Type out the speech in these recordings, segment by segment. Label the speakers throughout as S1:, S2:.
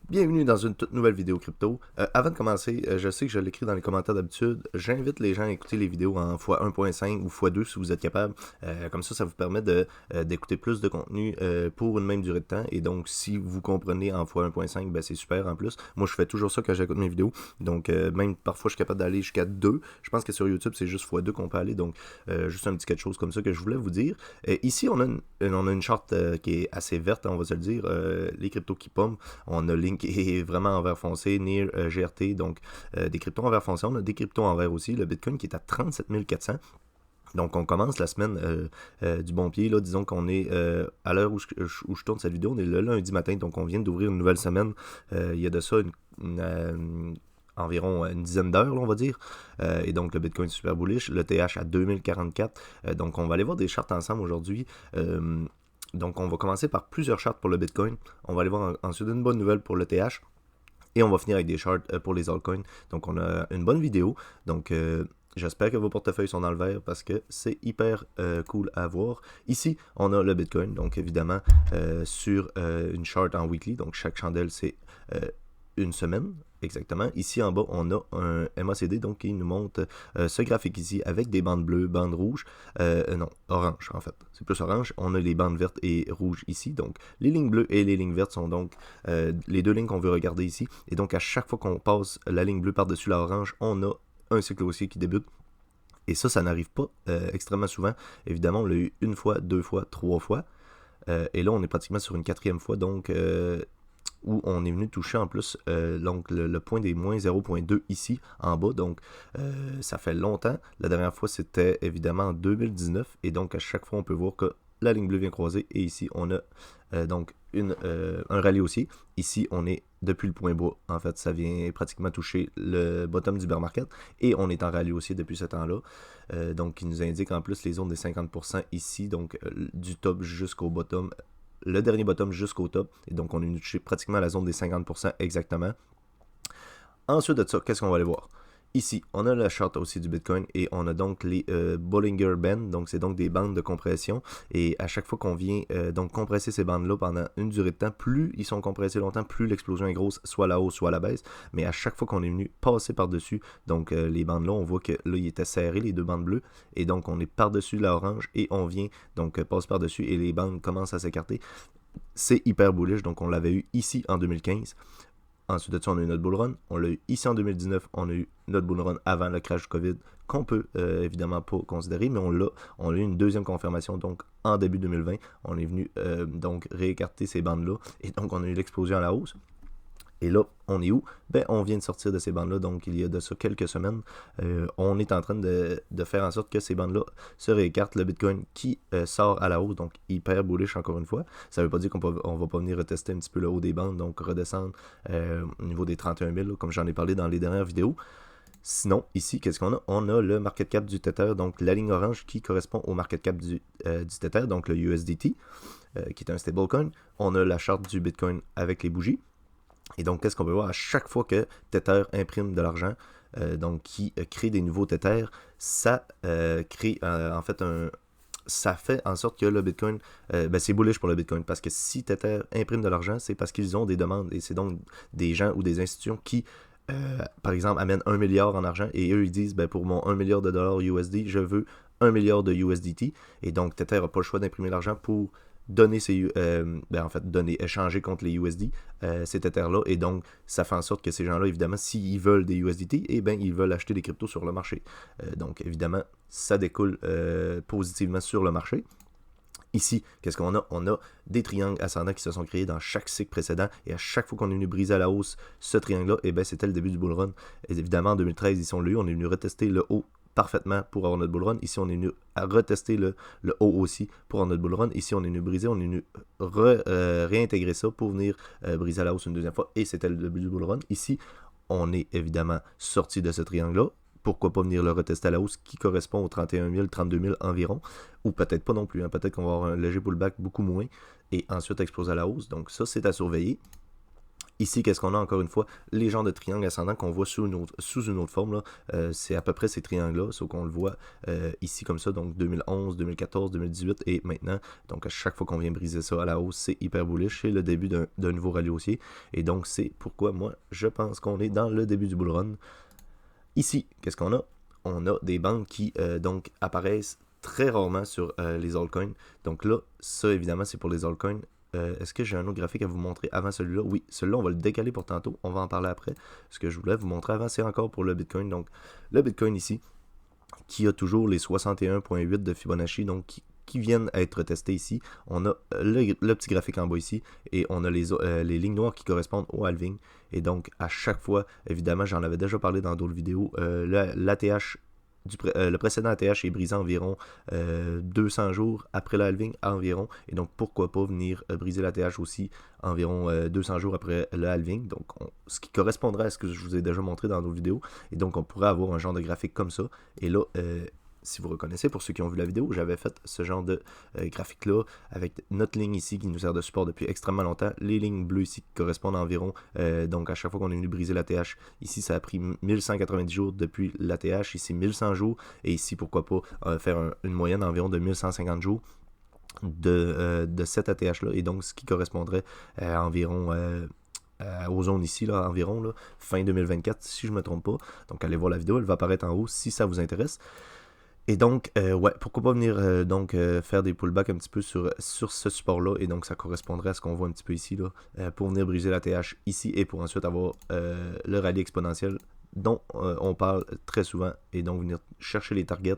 S1: Bienvenue dans une toute nouvelle vidéo crypto. Avant de commencer, je sais que je l'écris dans les commentaires d'habitude, j'invite les gens à écouter les vidéos en x1.5 ou x2 si vous êtes capable. Comme ça vous permet d'écouter plus de contenu pour une même durée de temps. Et donc, si vous comprenez en x1.5, ben, c'est super en plus. Moi, je fais toujours ça quand j'écoute mes vidéos. Donc, même parfois, je suis capable d'aller jusqu'à 2. Je pense que sur YouTube, c'est juste x2 qu'on peut aller. Donc, juste un petit quelque chose comme ça que je voulais vous dire. Ici, on a une charte qui est assez verte, on va se le dire. Les cryptos qui pompent. On a Link est vraiment en vert foncé, NIR, GRT, donc des cryptos en vert foncé. On a des cryptos en vert aussi. Le Bitcoin qui est à 37 400. Donc on commence la semaine du bon pied. Là. Disons qu'on est à l'heure où je tourne cette vidéo, on est le lundi matin, donc on vient d'ouvrir une nouvelle semaine. Il y a de ça environ une dizaine d'heures, on va dire. Et donc le Bitcoin est super bullish. Le TH à 2044. Donc on va aller voir des charts ensemble aujourd'hui. Donc, on va commencer par plusieurs charts pour le Bitcoin. On va aller voir ensuite une bonne nouvelle pour le TH. Et on va finir avec des charts pour les altcoins. Donc, on a une bonne vidéo. Donc, j'espère que vos portefeuilles sont dans le vert parce que c'est hyper cool à voir. Ici, on a le Bitcoin. Donc, évidemment, sur une chart en weekly. Donc, chaque chandelle, c'est une semaine. Exactement. Ici en bas, on a un MACD donc qui nous montre ce graphique ici avec des bandes bleues, bandes rouges, non, orange en fait. C'est plus orange. On a les bandes vertes et rouges ici. Donc les lignes bleues et les lignes vertes sont donc les deux lignes qu'on veut regarder ici. Et donc à chaque fois qu'on passe la ligne bleue par-dessus la orange, on a un cycle haussier qui débute. Et ça n'arrive pas extrêmement souvent. Évidemment, on l'a eu une fois, deux fois, trois fois. Et là, on est pratiquement sur une quatrième fois. Donc où on est venu toucher en plus donc le point des moins 0.2 ici en bas. Donc ça fait longtemps. La dernière fois c'était évidemment en 2019 et donc à chaque fois on peut voir que la ligne bleue vient croiser et ici on a donc un rallye aussi. Ici on est depuis le point bas. En fait ça vient pratiquement toucher le bottom du bear market et on est en rallye aussi depuis ce temps-là. Donc qui nous indique en plus les zones des 50% ici. Donc du top jusqu'au bottom, le dernier bottom jusqu'au top. Et donc, on est venu toucher pratiquement la zone des 50% exactement. Ensuite de ça, qu'est-ce qu'on va aller voir? Ici, on a la charte aussi du Bitcoin et on a donc les Bollinger Bands, donc c'est donc des bandes de compression. Et à chaque fois qu'on vient donc compresser ces bandes-là pendant une durée de temps, plus ils sont compressés longtemps, plus l'explosion est grosse, soit à la hausse, soit à la baisse. Mais à chaque fois qu'on est venu passer par-dessus, donc les bandes-là, on voit que là, ils étaient serrés, les deux bandes bleues. Et donc, on est par-dessus la orange et on vient donc passer par-dessus et les bandes commencent à s'écarter. C'est hyper bullish, donc on l'avait eu ici en 2015. Ensuite de ça, on a eu notre bull run. On l'a eu ici en 2019. On a eu notre bull run avant le crash du COVID, qu'on peut évidemment pas considérer, mais on a eu une deuxième confirmation. Donc, en début 2020, on est venu donc réécarter ces bandes-là. Et donc, on a eu l'explosion à la hausse. Et là, on est où? Ben, on vient de sortir de ces bandes-là, donc il y a de ça quelques semaines. On est en train de faire en sorte que ces bandes-là se réécartent. Le Bitcoin qui sort à la hausse, donc hyper bullish encore une fois. Ça ne veut pas dire qu'on va pas venir retester un petit peu le haut des bandes, donc redescendre au niveau des 31 000, là, comme j'en ai parlé dans les dernières vidéos. Sinon, ici, qu'est-ce qu'on a? On a le market cap du Tether, donc la ligne orange qui correspond au market cap du Tether, donc le USDT, qui est un stablecoin. On a la charte du Bitcoin avec les bougies. Et donc, qu'est-ce qu'on peut voir à chaque fois que Tether imprime de l'argent, donc qui crée des nouveaux Tether, ça crée en fait ça fait en sorte que le Bitcoin, ben c'est bullish pour le Bitcoin parce que si Tether imprime de l'argent, c'est parce qu'ils ont des demandes et c'est donc des gens ou des institutions qui, par exemple, amènent 1 milliard en argent et eux ils disent, ben pour mon 1 milliard de dollars USD, je veux 1 milliard de USDT et donc Tether n'a pas le choix d'imprimer l'argent pour donner en fait donner échanger contre les USD ces Tether-là et donc ça fait en sorte que ces gens-là évidemment s'ils veulent des USDT et ben ils veulent acheter des cryptos sur le marché donc évidemment ça découle positivement sur le marché. Ici, qu'est-ce qu'on a? On a des triangles ascendants qui se sont créés dans chaque cycle précédent et à chaque fois qu'on est venu briser à la hausse ce triangle-là, et ben c'était le début du bull run. Et évidemment, en 2013, ici on l'a eu, on est venu retester le haut parfaitement pour avoir notre bull run. Ici, on est venu à retester le haut aussi pour avoir notre bull run. Ici, on est venu briser, on est venu réintégrer ça pour venir briser à la hausse une deuxième fois et c'était le début du bull run. Ici, on est évidemment sorti de ce triangle-là. Pourquoi pas venir le retester à la hausse qui correspond aux 31 000, 32 000 environ, ou peut-être pas non plus, hein. Peut-être qu'on va avoir un léger pullback beaucoup moins, et ensuite exploser à la hausse, donc ça c'est à surveiller. Ici, qu'est-ce qu'on a encore une fois? Les genres de triangles ascendants qu'on voit sous une autre forme. C'est à peu près ces triangles-là, sauf qu'on le voit ici comme ça, donc 2011, 2014, 2018 et maintenant. Donc à chaque fois qu'on vient briser ça à la hausse, c'est hyper bullish. C'est le début d'un nouveau rallye haussier. Et donc c'est pourquoi moi, je pense qu'on est dans le début du bull run. Ici, qu'est-ce qu'on a? On a des bandes qui donc apparaissent très rarement sur les altcoins. Donc là, ça évidemment, c'est pour les altcoins. Est-ce que j'ai un autre graphique à vous montrer avant celui-là? Oui, celui-là, on va le décaler pour tantôt. On va en parler après. Ce que je voulais vous montrer avant, c'est encore pour le Bitcoin. Donc, le Bitcoin ici, qui a toujours les 61,8 de Fibonacci, donc qui viennent être testés ici. On a le petit graphique en bas ici, et on a les lignes noires qui correspondent au halving. Et donc, à chaque fois, évidemment, j'en avais déjà parlé dans d'autres vidéos, l'ATH le précédent ATH est brisé environ 200 jours après le halving environ. Et donc, pourquoi pas venir briser l'ATH aussi environ 200 jours après le halving. Donc, ce qui correspondrait à ce que je vous ai déjà montré dans d'autres vidéos. Et donc, on pourrait avoir un genre de graphique comme ça. Et là, si vous reconnaissez, pour ceux qui ont vu la vidéo, j'avais fait ce genre de graphique-là avec notre ligne ici qui nous sert de support depuis extrêmement longtemps. Les lignes bleues ici qui correspondent à environ, donc à chaque fois qu'on est venu briser l'ATH, ici ça a pris 1190 jours depuis l'ATH, ici 1100 jours, et ici pourquoi pas faire une moyenne environ de 1150 jours de cette ATH-là, et donc ce qui correspondrait à environ... aux zones ici, là, environ, là, fin 2024, si je ne me trompe pas. Donc, allez voir la vidéo, elle va apparaître en haut si ça vous intéresse. Et donc, ouais, pourquoi pas venir faire des pullbacks un petit peu sur ce support-là, et donc ça correspondrait à ce qu'on voit un petit peu ici, là, pour venir briser la TH ici, et pour ensuite avoir le rallye exponentiel dont on parle très souvent, et donc venir chercher les targets.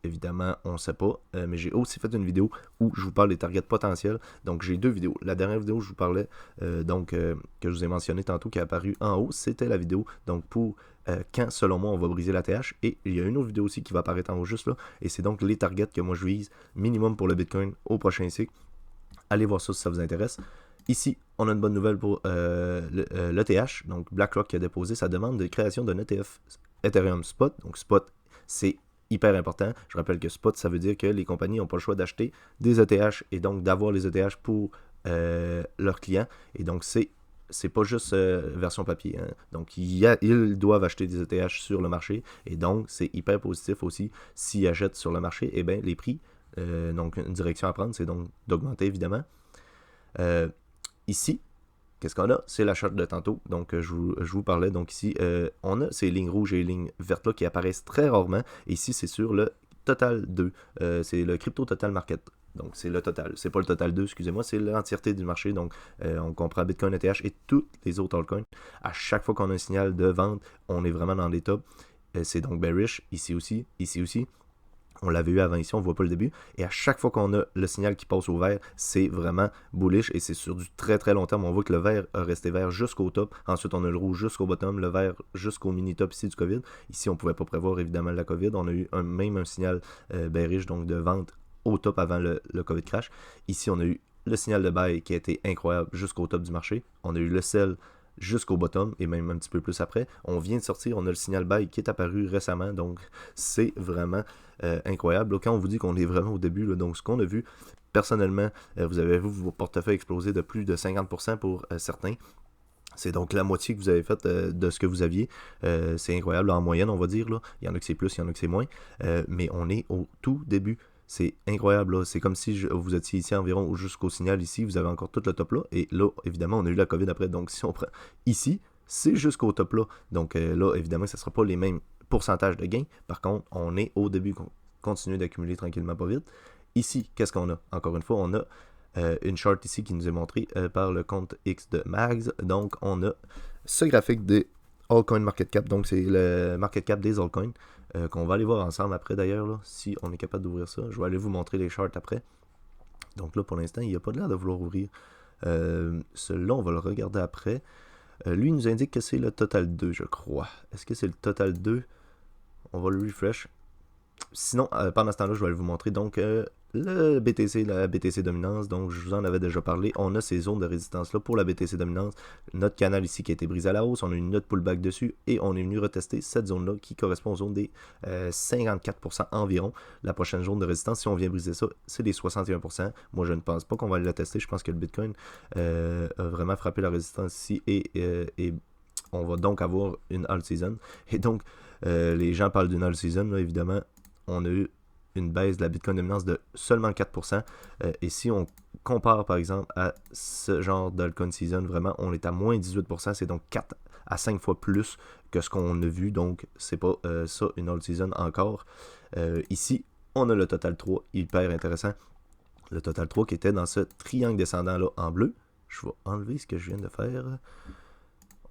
S1: Évidemment, on ne sait pas, mais j'ai aussi fait une vidéo où je vous parle des targets potentiels. Donc, j'ai deux vidéos. La dernière vidéo, je vous parlais, que je vous ai mentionné tantôt, qui est apparue en haut, c'était la vidéo, donc pour quand, selon moi, on va briser la TH. Et il y a une autre vidéo aussi qui va apparaître en haut juste là, et c'est donc les targets que moi je vise minimum pour le Bitcoin au prochain cycle. Allez voir ça si ça vous intéresse. Ici, on a une bonne nouvelle pour l'ETH, donc BlackRock qui a déposé sa demande de création d'un ETF Ethereum Spot. Donc Spot, c'est hyper important. Je rappelle que Spot, ça veut dire que les compagnies n'ont pas le choix d'acheter des ETH et donc d'avoir les ETH pour leurs clients. Et donc c'est pas juste version papier. Hein. Donc, ils doivent acheter des ETH sur le marché. Et donc, c'est hyper positif aussi. S'ils achètent sur le marché, eh bien, les prix, donc une direction à prendre, c'est donc d'augmenter, évidemment. Ici, qu'est-ce qu'on a? C'est la charte de tantôt. Donc, je vous parlais. Donc, ici, on a ces lignes rouges et les lignes vertes là qui apparaissent très rarement. Et ici, c'est sur le Total 2. C'est le Crypto Total Market. Donc, c'est le total. C'est pas le total 2, excusez-moi, c'est l'entièreté du marché. Donc, on comprend Bitcoin, ETH et toutes les autres altcoins. À chaque fois qu'on a un signal de vente, on est vraiment dans les tops. C'est donc bearish, ici aussi, ici aussi. On l'avait eu avant ici, on ne voit pas le début. Et à chaque fois qu'on a le signal qui passe au vert, c'est vraiment bullish. Et c'est sur du très très long terme. On voit que le vert a resté vert jusqu'au top. Ensuite, on a le rouge jusqu'au bottom, le vert jusqu'au mini-top ici du COVID. Ici, on ne pouvait pas prévoir évidemment la COVID. On a eu même un signal bearish, donc de vente au top avant le COVID crash. Ici, on a eu le signal de buy qui a été incroyable jusqu'au top du marché. On a eu le sell jusqu'au bottom et même un petit peu plus après. On vient de sortir, on a le signal buy qui est apparu récemment, donc c'est vraiment incroyable. Là, quand on vous dit qu'on est vraiment au début, là, donc ce qu'on a vu, personnellement, vous avez vu vos portefeuilles exploser de plus de 50% pour certains. C'est donc la moitié que vous avez faite de ce que vous aviez. C'est incroyable, en moyenne, on va dire. Là. Il y en a que c'est plus, il y en a que c'est moins. Mais on est au tout début. C'est incroyable, là. C'est comme si vous étiez ici environ jusqu'au signal ici, vous avez encore tout le top là, et là, évidemment, on a eu la COVID après, donc si on prend ici, c'est jusqu'au top là, donc là, évidemment, ça ne sera pas les mêmes pourcentages de gains, par contre, on est au début, continuer d'accumuler tranquillement, pas vite. Ici, qu'est-ce qu'on a? Encore une fois, on a une chart ici qui nous est montrée par le compte X de Mags, donc on a ce graphique des Altcoin Market Cap, donc c'est le market cap des altcoins, qu'on va aller voir ensemble après d'ailleurs, là, si on est capable d'ouvrir ça. Je vais aller vous montrer les charts après. Donc là, pour l'instant, il n'y a pas de l'air de vouloir ouvrir. Celui-là, on va le regarder après. Lui, il nous indique que c'est le Total 2, je crois. Est-ce que c'est le Total 2? On va le refresh. Sinon, pendant ce temps-là, je vais aller vous montrer. Donc, le BTC, la BTC Dominance, donc je vous en avais déjà parlé, on a ces zones de résistance là pour la BTC Dominance, notre canal ici qui a été brisé à la hausse, on a eu notre pullback dessus et on est venu retester cette zone là qui correspond aux zones des 54% environ. La prochaine zone de résistance, si on vient briser ça, c'est les 61%. Moi je ne pense pas qu'on va le tester, je pense que le Bitcoin a vraiment frappé la résistance ici et on va donc avoir une alt season. Et donc les gens parlent d'une alt season, là, évidemment, on a eu une baisse de la Bitcoin dominance de seulement 4%. Et si on compare par exemple à ce genre d'altcoin season, vraiment, on est à moins 18%. C'est donc 4 à 5 fois plus que ce qu'on a vu. Donc, c'est pas ça une alt season encore. Ici, on a le Total 3, hyper intéressant. Le Total 3 qui était dans ce triangle descendant là en bleu. Je vais enlever ce que je viens de faire.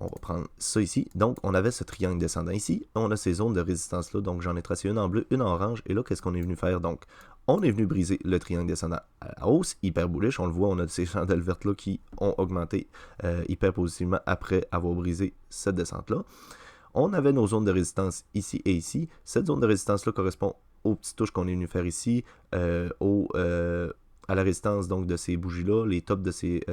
S1: On va prendre ça ici. Donc, on avait ce triangle descendant ici. On a ces zones de résistance là. Donc, j'en ai tracé une en bleu, une en orange. Et là, qu'est-ce qu'on est venu faire? Donc, on est venu briser le triangle descendant à la hausse, hyper bullish. On le voit, on a ces chandelles vertes là qui ont augmenté hyper positivement après avoir brisé cette descente là. On avait nos zones de résistance ici et ici. Cette zone de résistance là correspond aux petites touches qu'on est venu faire ici, à la résistance donc de ces bougies-là, les tops de ces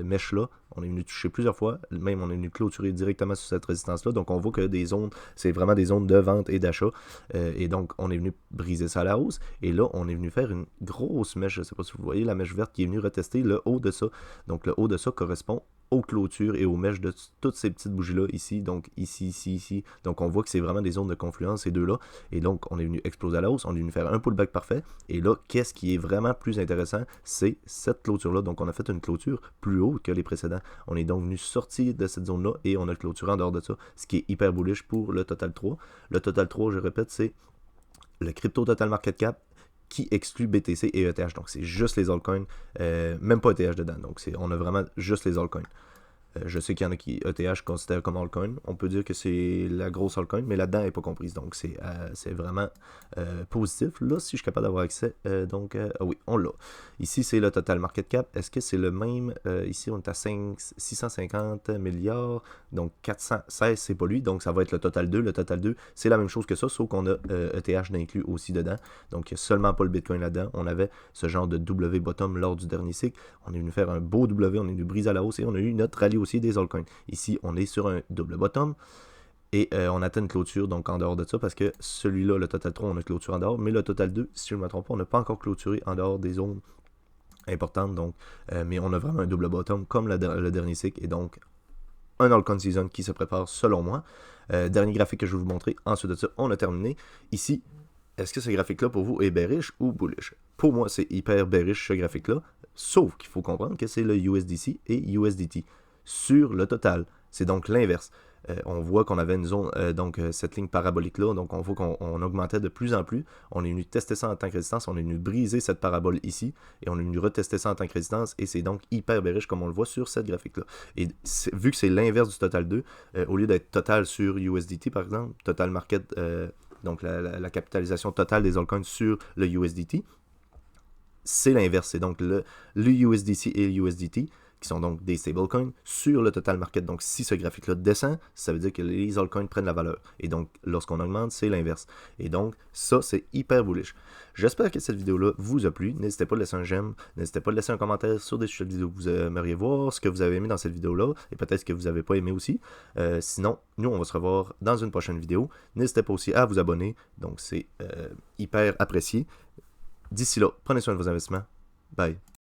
S1: mèches-là. On est venu toucher plusieurs fois, même on est venu clôturer directement sur cette résistance-là. Donc on voit que des zones, c'est vraiment des zones de vente et d'achat. Et donc on est venu briser ça à la hausse. Et là, on est venu faire une grosse mèche, je ne sais pas si vous voyez, la mèche verte qui est venue retester le haut de ça. Donc le haut de ça correspond aux clôtures et aux mèches de toutes ces petites bougies-là ici, donc ici, ici, ici. Donc on voit que c'est vraiment des zones de confluence, ces deux-là. Et donc on est venu exploser à la hausse, on est venu faire un pullback parfait. Et là, qu'est-ce qui est vraiment plus intéressant? C'est cette clôture-là. Donc on a fait une clôture plus haute que les précédents. On est donc venu sortir de cette zone-là et on a clôturé en dehors de ça, ce qui est hyper bullish pour le Total 3. Le Total 3, je répète, c'est le crypto Total Market Cap qui exclut BTC et ETH. Donc c'est juste les altcoins, même pas ETH dedans. Donc on a vraiment juste les altcoins. Je sais qu'il y en a qui ETH considèrent comme altcoin. On peut dire que c'est la grosse altcoin, mais là-dedans, elle n'est pas comprise. Donc, c'est vraiment positif. Là, si je suis capable d'avoir accès, ah oui, on l'a. Ici, c'est le total market cap. Est-ce que c'est le même? Ici, on est à 650 milliards. Donc, 416, c'est pas lui. Donc, ça va être le total 2. Le total 2, c'est la même chose que ça, sauf qu'on a ETH d'inclus aussi dedans. Donc, il n'y a seulement pas le Bitcoin là-dedans. On avait ce genre de W bottom lors du dernier cycle. On est venu faire un beau W, on est venu briser à la hausse et on a eu notre rallye aussi des altcoins. Ici, on est sur un double bottom et on atteint une clôture donc en dehors de ça parce que celui-là, le Total 3, on a clôturé en dehors, mais le Total 2, si je ne me trompe pas, on n'a pas encore clôturé en dehors des zones importantes, donc, mais on a vraiment un double bottom comme le dernier cycle et donc un altcoin season qui se prépare selon moi. Dernier graphique que je vais vous montrer, ensuite de ça, on a terminé. Ici, est-ce que ce graphique-là pour vous est bearish ou bullish? Pour moi, c'est hyper bearish ce graphique-là, sauf qu'il faut comprendre que c'est le USDC et USDT. Sur le total, c'est donc l'inverse. On voit qu'on avait une zone, cette ligne parabolique-là, donc on voit qu'on augmentait de plus en plus. On est venu tester ça en tant que résistance, on est venu briser cette parabole ici, et on est venu retester ça en tant que résistance, et c'est donc hyper bearish comme on le voit sur cette graphique-là. Et vu que c'est l'inverse du total 2, au lieu d'être total sur USDT par exemple, total market, donc la capitalisation totale des altcoins sur le USDT, c'est l'inverse. C'est donc le USDC et le USDT qui sont donc des stablecoins sur le total market. Donc si ce graphique-là descend, ça veut dire que les altcoins prennent la valeur. Et donc lorsqu'on augmente, c'est l'inverse. Et donc ça, c'est hyper bullish. J'espère que cette vidéo-là vous a plu. N'hésitez pas à laisser un j'aime, n'hésitez pas à laisser un commentaire sur des sujets de vidéo que vous aimeriez voir, ce que vous avez aimé dans cette vidéo-là, et peut-être ce que vous n'avez pas aimé aussi. Sinon, nous, on va se revoir dans une prochaine vidéo. N'hésitez pas aussi à vous abonner. Donc c'est hyper apprécié. D'ici là, prenez soin de vos investissements. Bye.